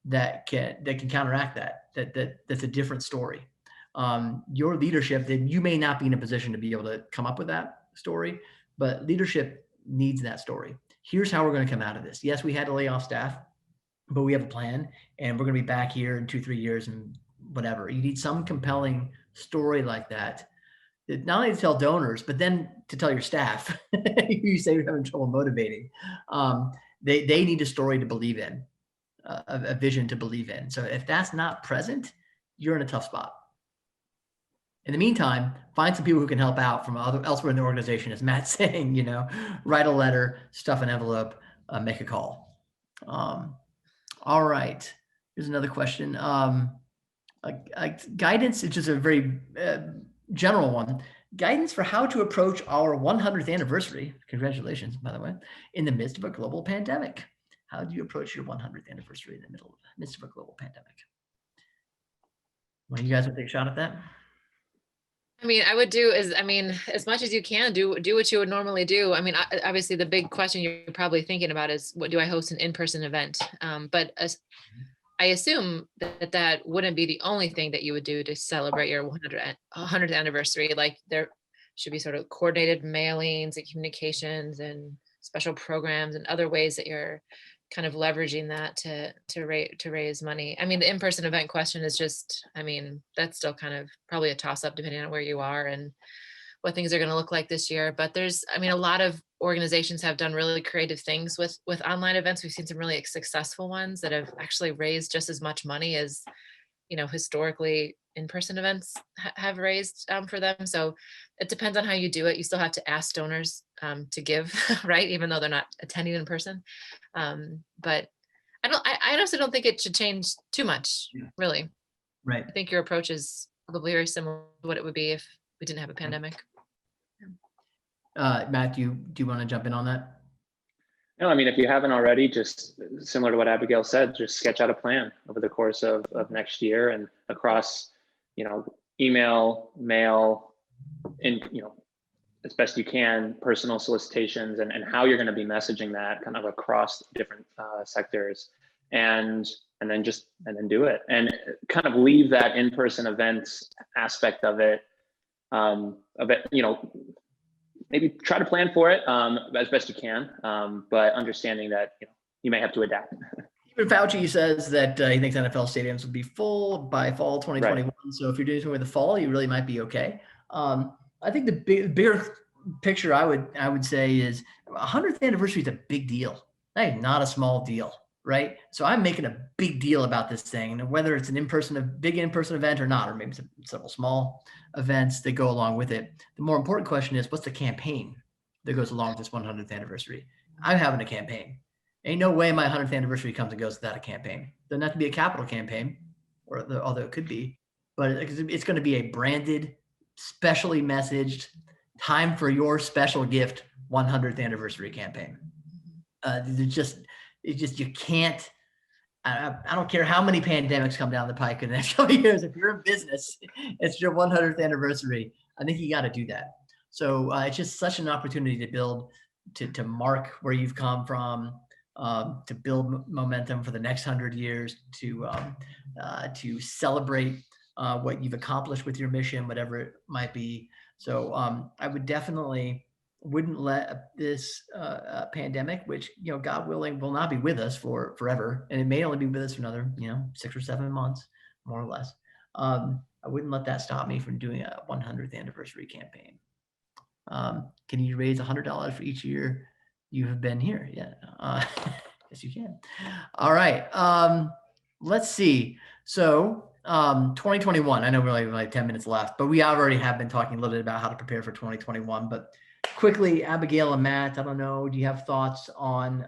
that can counteract that's a different story? Your leadership, that you may not be in a position to be able to come up with that story, but leadership needs that story. Here's how we're gonna come out of this. Yes, we had to lay off staff, but we have a plan, and we're going to be back here in 2-3 years and whatever. You need some compelling story like that not only to tell donors, but then to tell your staff. You say you're having trouble motivating. They need a story to believe in, a vision to believe in. So if that's not present, you're in a tough spot. In the meantime, find some people who can help out from elsewhere in the organization, as Matt's saying, write a letter, stuff an envelope, make a call. All right, here's another question. Guidance is just a very general one. Guidance for how to approach our 100th anniversary, congratulations, by the way, in the midst of a global pandemic. How do you approach your 100th anniversary in the midst of a global pandemic? Well, you guys want to take a shot at that? I would do as much as you can, do what you would normally do. Obviously the big question you're probably thinking about is, what do I host an in-person event? But I assume that wouldn't be the only thing that you would do to celebrate your 100th anniversary. Like, there should be sort of coordinated mailings and communications and special programs and other ways that you're kind of leveraging that to raise money. The in-person event question is just, that's still kind of probably a toss-up depending on where you are and what things are going to look like this year. But there's, a lot of organizations have done really creative things with online events. We've seen some really successful ones that have actually raised just as much money as, historically in-person events have raised for them. So it depends on how you do it. You still have to ask donors to give, right? Even though they're not attending in person. But I honestly don't think it should change too much, really. Right. I think your approach is probably very similar to what it would be if we didn't have a pandemic. Matt, do you want to jump in on that? No, if you haven't already, just similar to what Abigail said, just sketch out a plan over the course of next year and across, email, mail, and, as best you can, personal solicitations, and how you're going to be messaging that kind of across different sectors, and then do it, and kind of leave that in-person events aspect of it, maybe try to plan for it as best you can, but understanding that you may have to adapt. Even Fauci says that he thinks NFL stadiums will be full by fall 2021. Right. So if you're doing something with the fall, you really might be okay. I think the bigger picture I would say is 100th anniversary is a big deal. That is not a small deal, right? So I'm making a big deal about this thing, and whether it's a big in-person event or not, or maybe several small events that go along with it. The more important question is, what's the campaign that goes along with this 100th anniversary? I'm having a campaign. Ain't no way my 100th anniversary comes and goes without a campaign. Doesn't have to be a capital campaign, although it could be, but it's going to be a branded, specially messaged, time for your special gift 100th anniversary campaign. it's just, you can't, I don't care how many pandemics come down the pike in the next couple of years. If you're in business, it's your 100th anniversary. I think you got to do that. So it's just such an opportunity to build, to mark where you've come from, to build momentum for the next 100 years, to celebrate what you've accomplished with your mission, whatever it might be. So I would definitely wouldn't let this pandemic, which, God willing, will not be with us for forever, and it may only be with us for another, 6 or 7 months, more or less. I wouldn't let that stop me from doing a 100th anniversary campaign. Can you raise $100 for each year you have been here? Yeah, yes, you can. All right. Let's see. So 2021, I know we only have like 10 minutes left, but we already have been talking a little bit about how to prepare for 2021, but quickly, Abigail and Matt, I don't know, do you have thoughts on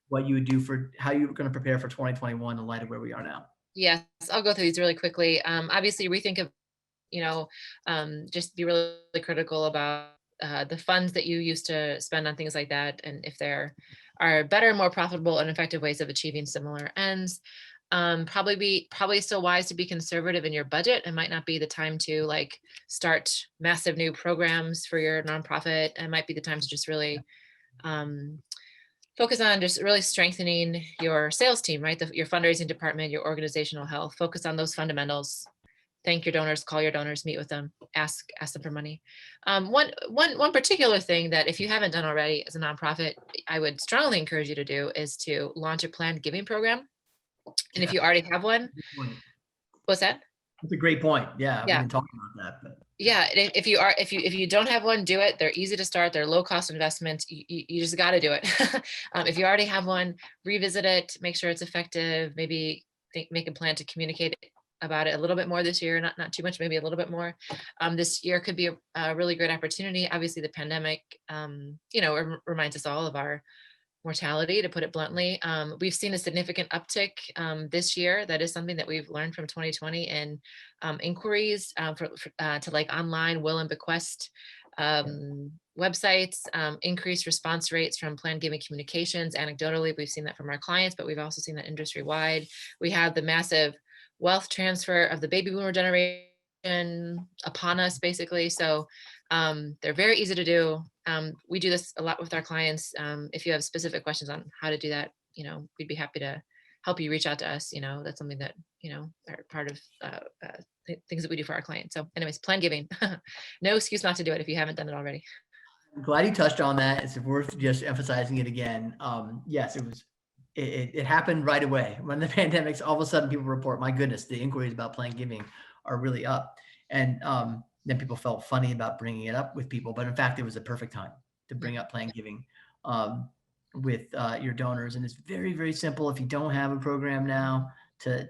what you would do for, how you're going to prepare for 2021 in light of where we are now? Yes, I'll go through these really quickly. Obviously, rethink of, just be really critical about the funds that you used to spend on things like that, and if there are better, more profitable and effective ways of achieving similar ends. Probably still wise to be conservative in your budget. It might not be the time to like start massive new programs for your nonprofit. It might be the time to just really focus on just really strengthening your sales team, right? Your fundraising department, your organizational health. Focus on those fundamentals. Thank your donors, call your donors, meet with them, ask them for money. One particular thing that if you haven't done already as a nonprofit, I would strongly encourage you to do is to launch a planned giving program. And if you already have one, what's that? That's a great point. Yeah, we Yeah. didn't talk about that. But yeah, if you don't have one, do it. They're easy to start. They're low cost investments. You just got to do it. If you already have one, revisit it. Make sure it's effective. Maybe make a plan to communicate about it a little bit more this year. Not too much, maybe a little bit more. This year could be a really great opportunity. Obviously, the pandemic, reminds us all of our mortality, to put it bluntly. We've seen a significant uptick this year. That is something that we've learned from 2020 in inquiries to like online will and bequest websites, increased response rates from planned giving communications. Anecdotally, we've seen that from our clients, but we've also seen that industry wide. We have the massive wealth transfer of the baby boomer generation upon us, basically. So they're very easy to do. We do this a lot with our clients. If you have specific questions on how to do that, we'd be happy to help you. Reach out to us. That's something that, are part of things that we do for our clients. So anyways, plan giving. No excuse not to do it if you haven't done it already. I'm glad you touched on that. It's worth just emphasizing it again. Yes, it happened right away. When the pandemics, all of a sudden people report, my goodness, the inquiries about planned giving are really up. And then people felt funny about bringing it up with people, but in fact, it was a perfect time to bring up planned giving with your donors. And it's very, very simple. If you don't have a program now, to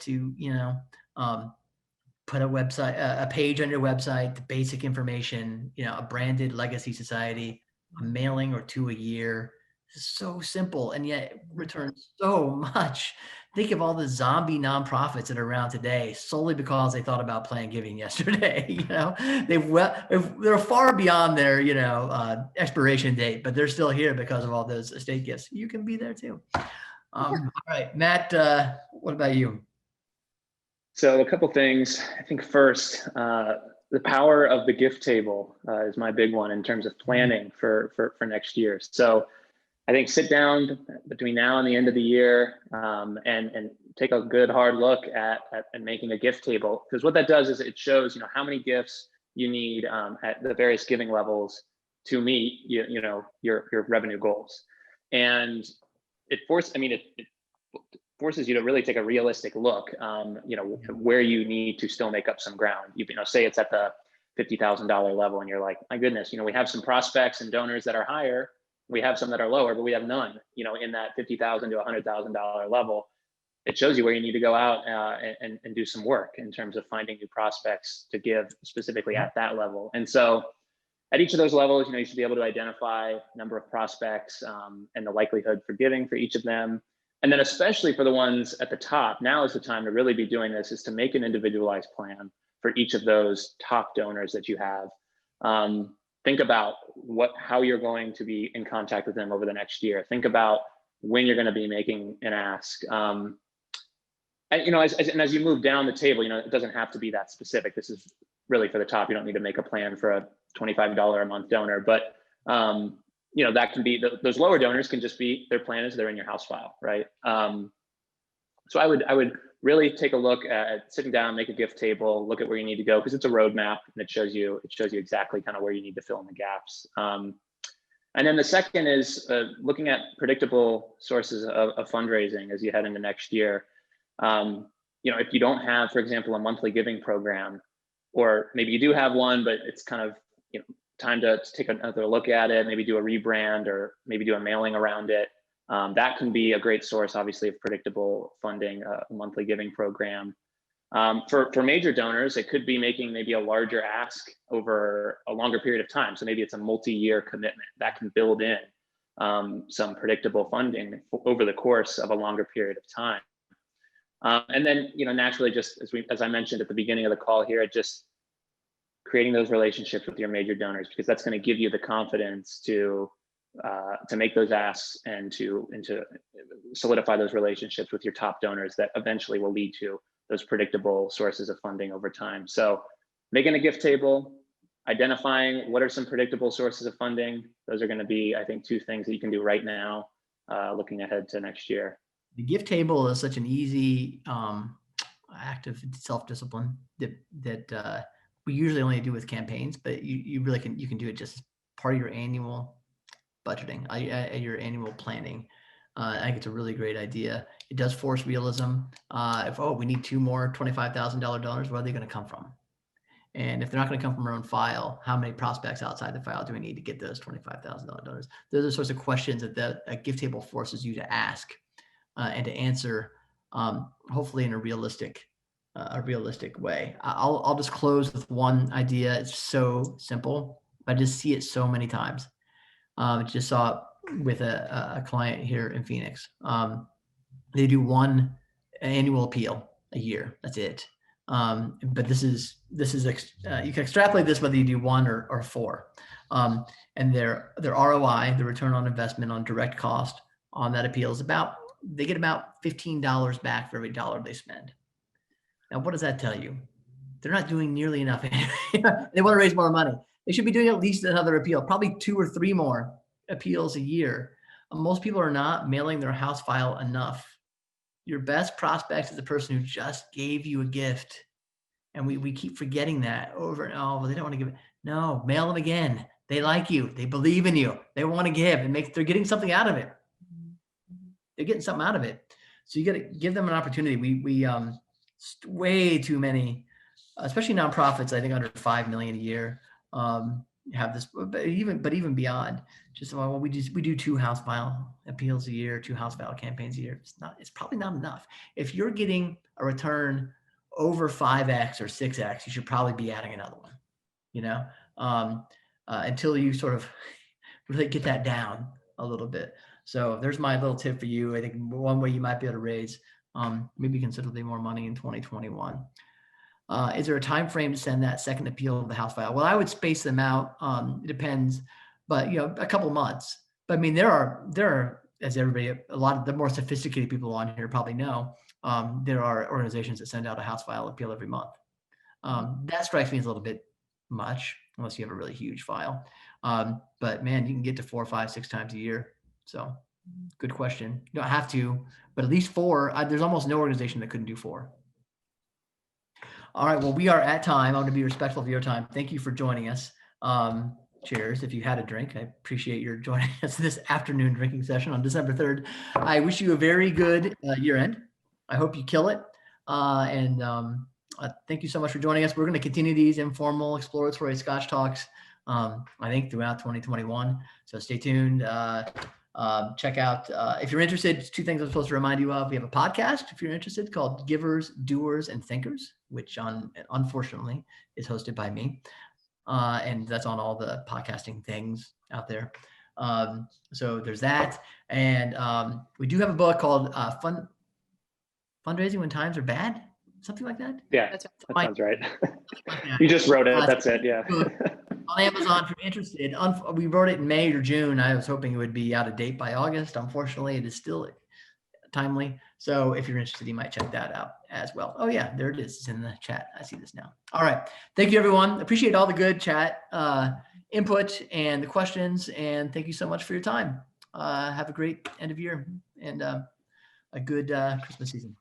put a page on your website, the basic information, a branded legacy society, a mailing or 2 a year. It's so simple, and yet it returns so much. Think of all the zombie nonprofits that are around today solely because they thought about planned giving yesterday. They're far beyond their expiration date, but they're still here because of all those estate gifts. You can be there too. All right, Matt, what about you? So a couple things. I think first, the power of the gift table is my big one in terms of planning for next year. So I think sit down between now and the end of the year and take a good hard look at making a gift table, because what that does is it shows how many gifts you need at the various giving levels to meet your revenue goals, and it forces you to really take a realistic look where you need to still make up some ground. Say it's at the $50,000 level and you're like, my goodness, we have some prospects and donors that are higher. We have some that are lower, but we have none, in that $50,000 to $100,000 level. It shows you where you need to go out and do some work in terms of finding new prospects to give specifically at that level. And so at each of those levels, you should be able to identify number of prospects and the likelihood for giving for each of them. And then especially for the ones at the top, now is the time to really be doing this, is to make an individualized plan for each of those top donors that you have. Think about how you're going to be in contact with them over the next year. Think about when you're going to be making an ask. And, you know, as you move down the table, you know, it doesn't have to be that specific. This is really for the top. You don't need to make a plan for a $25 a month donor, but you know, that can be, those lower donors can just be, their plan is they're in your house file, right? So I would really take a look at sitting down, make a gift table, look at where you need to go, because it's a roadmap and it shows you exactly kind of where you need to fill in the gaps. And then the second is looking at predictable sources of fundraising as you head into next year. You know, if you don't have, for example, a monthly giving program, or maybe you do have one, but it's kind of, you know, time to take another look at it, maybe do a rebrand or maybe do a mailing around it. That can be a great source, obviously, of predictable funding, a monthly giving program. For major donors, it could be making maybe a larger ask over a longer period of time. So maybe it's a multi-year commitment that can build in some predictable funding over the course of a longer period of time. And then, you know, naturally, just as I mentioned at the beginning of the call here, just creating those relationships with your major donors, because that's going to give you the confidence to make those asks and to solidify those relationships with your top donors that eventually will lead to those predictable sources of funding over time. So making a gift table, identifying what are some predictable sources of funding. Those are going to be, I think, two things that you can do right now, looking ahead to next year. The gift table is such an easy act of self-discipline that we usually only do with campaigns, but you really can do it just as part of your annual budgeting, your annual planning. I think it's a really great idea. It does force realism. If we need two more $25,000 donors, where are they going to come from? And if they're not going to come from our own file, how many prospects outside the file do we need to get those $25,000 donors? Those are the sorts of questions that a gift table forces you to ask and to answer, hopefully in a realistic way. I'll just close with one idea. It's so simple, but I just see it so many times. Just saw it with a client here in Phoenix. They do one annual appeal a year. That's it. But this is you can extrapolate this whether you do one or four. And their ROI, the return on investment on direct cost on that appeal is they get about $15 back for every dollar they spend. Now, what does that tell you? They're not doing nearly enough. They want to raise more money. They should be doing at least another appeal, probably 2 or 3 more appeals a year. Most people are not mailing their house file enough. Your best prospect is the person who just gave you a gift. And we keep forgetting that over and over. They don't want to give it. No, mail them again. They like you. They believe in you. They want to give and they're getting something out of it. They're getting something out of it. So you got to give them an opportunity. We way too many, especially nonprofits, I think under 5 million a year, have this, but even beyond, just we do 2 house file appeals a year, 2 house file campaigns a year. It's probably not enough. If you're getting a return over 5x or 6x, you should probably be adding another one, you know, until you sort of really get that down a little bit. So there's my little tip for you. I think one way you might be able to raise maybe considerably more money in 2021. Is there a time frame to send that second appeal of the house file? Well, I would space them out. It depends, but a couple months. But I mean, there are, as everybody, a lot of the more sophisticated people on here probably know, there are organizations that send out a house file appeal every month. That strikes me as a little bit much, unless you have a really huge file. But man, you can get to 4, 5, 6 times a year. So good question. You don't have to, but at least 4. There's almost no organization that couldn't do 4. All right. Well, we are at time. I'm going to be respectful of your time. Thank you for joining us. Cheers. If you had a drink, I appreciate your joining us this afternoon drinking session on December 3rd. I wish you a very good year end. I hope you kill it. And thank you so much for joining us. We're going to continue these informal exploratory Scotch Talks, I think throughout 2021. So stay tuned. Check out, if you're interested, 2 things I'm supposed to remind you of. We have a podcast, if you're interested, called Givers, Doers, and Thinkers, which unfortunately is hosted by me. And that's on all the podcasting things out there. So there's that. And we do have a book called Fundraising When Times Are Bad, something like that. Yeah, That's that sounds right. You just wrote it. That's it. Yeah. on Amazon if you're interested. We wrote it in May or June. I was hoping it would be out of date by August. Unfortunately, it is still timely. So if you're interested, you might check that out as well. Oh yeah, there it is. It's in the chat. I see this now. All right. Thank you, everyone. Appreciate all the good chat input and the questions. And thank you so much for your time. Have a great end of year and a good Christmas season.